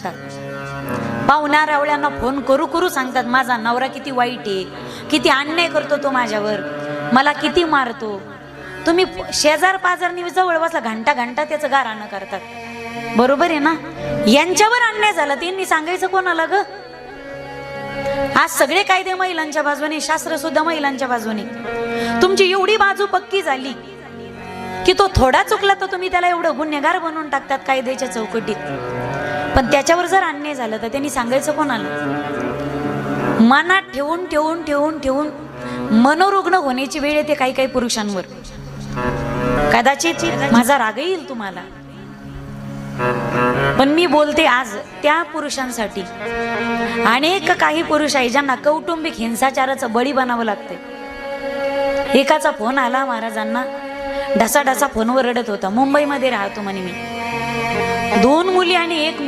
शकतात। पाहुण्या रावळ्यांना फोन करू करू सांगतात माझा नवरा किती वाईट आहे, किती अन्याय करतो तो माझ्यावर, मला किती मारतो। तुम्ही शेजार पाजारनी जवळ बसला घंटा घंटा त्याचं गाराणं करतात, बरोबर आहे ना? यांच्यावर अन्याय झाला त्यांनी सांगायचं कोणाला ग? आज सगळे कायदे महिलांच्या बाजूने, शास्त्र सुद्धा महिलांच्या बाजूने। तुमची एवढी बाजू पक्की झाली की तो थोडा चुकला तर तुम्ही त्याला एवढं गुन्हेगार बनवून टाकतात कायद्याच्या चौकटीत। पण त्याच्यावर जर अन्याय झाला तर त्यांनी सांगायचं कोणाला? मनात ठेवून ठेवून ठेवून ठेवून मनोरुग्ण होण्याची वेळ येते काही काही पुरुषांवर। कदाचित माझा राग येईल तुम्हाला, पण मी बोलते आज त्या पुरुषांसाठी। अनेक काही पुरुष आहे ज्यांना कौटुंबिक हिंसाचाराचं बळी बनावं लागते। एकाचा फोन आला महाराजांना, ढसा ढसा फोनवर रडत होता, मुंबईमध्ये राहतो म्हणे मी, 2 मुली आणि 1